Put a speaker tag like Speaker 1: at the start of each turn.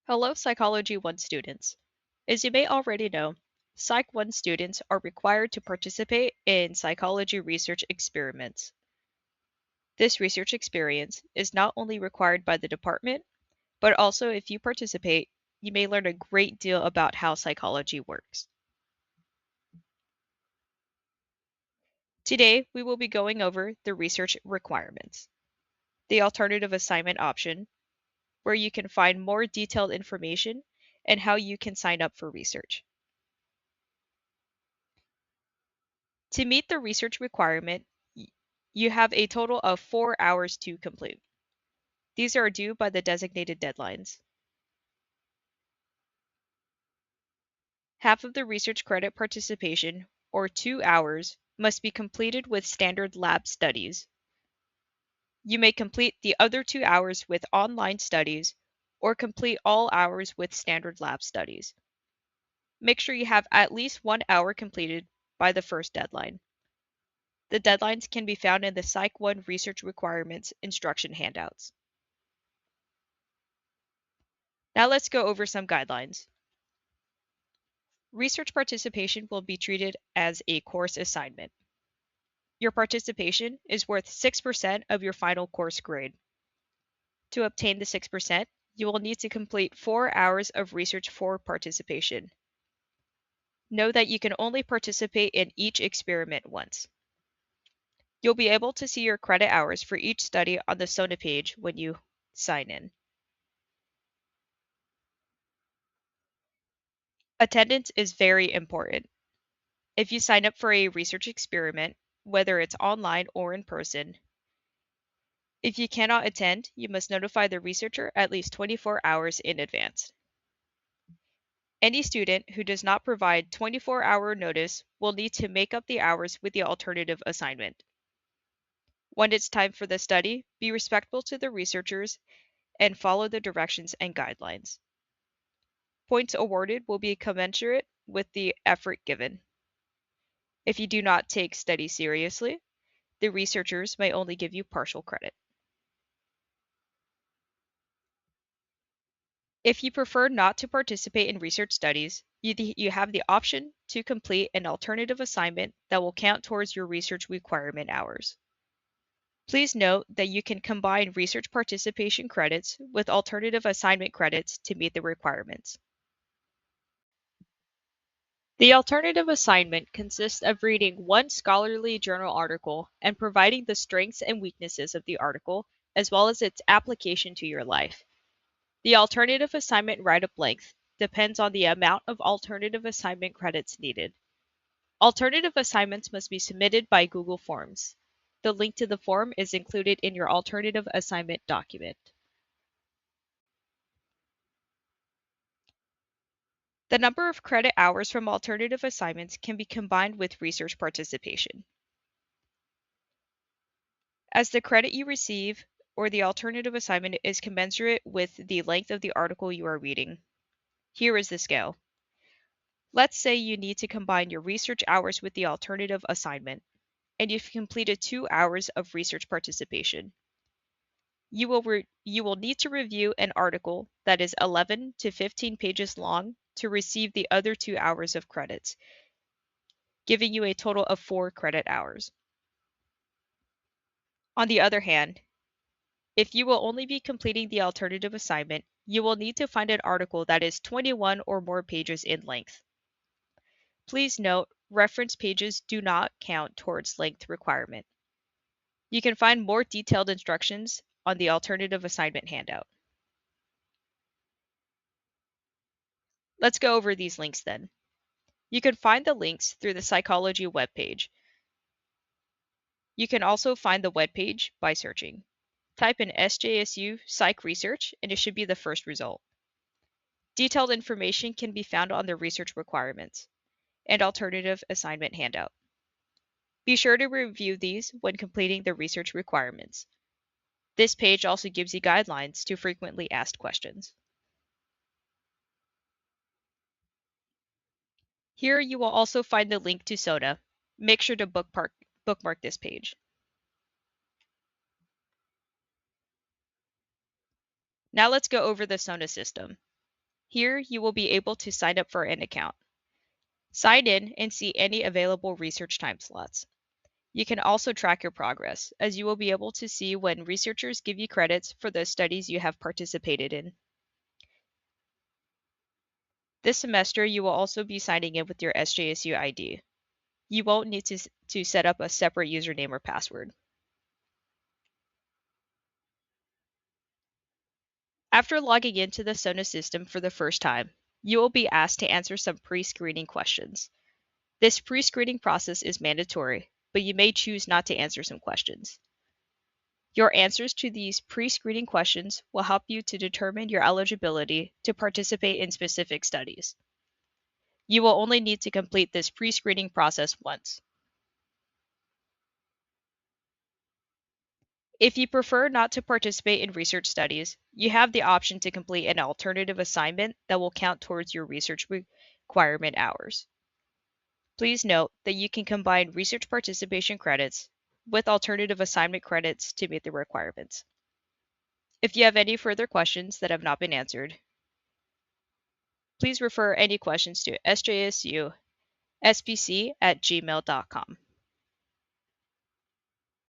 Speaker 1: Hello, Psychology 1 students. As you may already know, Psych 1 students are required to participate in psychology research experiments. This research experience is not only required by the department, but also if you participate, you may learn a great deal about how psychology works. Today, we will be going over the research requirements, the alternative assignment option, where you can find more detailed information, and how you can sign up for research. To meet the research requirement, you have a total of 4 hours to complete. These are due by the designated deadlines. Half of the research credit participation, or 2 hours, must be completed with standard lab studies. You may complete the other 2 hours with online studies or complete all hours with standard lab studies. Make sure you have at least 1 hour completed by the first deadline. The deadlines can be found in the Psych 1 research requirements instruction handouts. Now let's go over some guidelines. Research participation will be treated as a course assignment. Your participation is worth 6% of your final course grade. To obtain the 6%, you will need to complete 4 hours of research for participation. Know that you can only participate in each experiment once. You'll be able to see your credit hours for each study on the SONA page when you sign in. Attendance is very important. If you sign up for a research experiment, whether it's online or in person, if you cannot attend, you must notify the researcher at least 24 hours in advance. Any student who does not provide 24-hour notice will need to make up the hours with the alternative assignment. When it's time for the study, be respectful to the researchers and follow the directions and guidelines. Points awarded will be commensurate with the effort given. If you do not take study seriously, the researchers may only give you partial credit. If you prefer not to participate in research studies, you have the option to complete an alternative assignment that will count towards your research requirement hours. Please note that you can combine research participation credits with alternative assignment credits to meet the requirements. The alternative assignment consists of reading one scholarly journal article and providing the strengths and weaknesses of the article, as well as its application to your life. The alternative assignment write-up length depends on the amount of alternative assignment credits needed. Alternative assignments must be submitted by Google Forms. The link to the form is included in your alternative assignment document. The number of credit hours from alternative assignments can be combined with research participation. As the credit you receive or the alternative assignment is commensurate with the length of the article you are reading. Here is the scale. Let's say you need to combine your research hours with the alternative assignment, and you've completed 2 hours of research participation. You will need to review an article that is 11 to 15 pages long to receive the other 2 hours of credits, giving you a total of 4 credit hours. On the other hand, if you will only be completing the alternative assignment, you will need to find an article that is 21 or more pages in length. Please note, reference pages do not count towards length requirement. You can find more detailed instructions on the alternative assignment handout. Let's go over these links then. You can find the links through the Psychology webpage. You can also find the webpage by searching. Type in SJSU Psych Research and it should be the first result. Detailed information can be found on the research requirements and alternative assignment handout. Be sure to review these when completing the research requirements. This page also gives you guidelines to frequently asked questions. Here you will also find the link to SONA. Make sure to bookmark this page. Now let's go over the SONA system. Here, you will be able to sign up for an account. Sign in and see any available research time slots. You can also track your progress, as you will be able to see when researchers give you credits for the studies you have participated in. This semester, you will also be signing in with your SJSU ID. You won't need to set up a separate username or password. After logging into the SONA system for the first time, you will be asked to answer some pre-screening questions. This pre-screening process is mandatory, but you may choose not to answer some questions. Your answers to these pre-screening questions will help you to determine your eligibility to participate in specific studies. You will only need to complete this pre-screening process once. If you prefer not to participate in research studies, you have the option to complete an alternative assignment that will count towards your research requirement hours. Please note that you can combine research participation credits with alternative assignment credits to meet the requirements. If you have any further questions that have not been answered, please refer any questions to sjsu@sbc@gmail.com.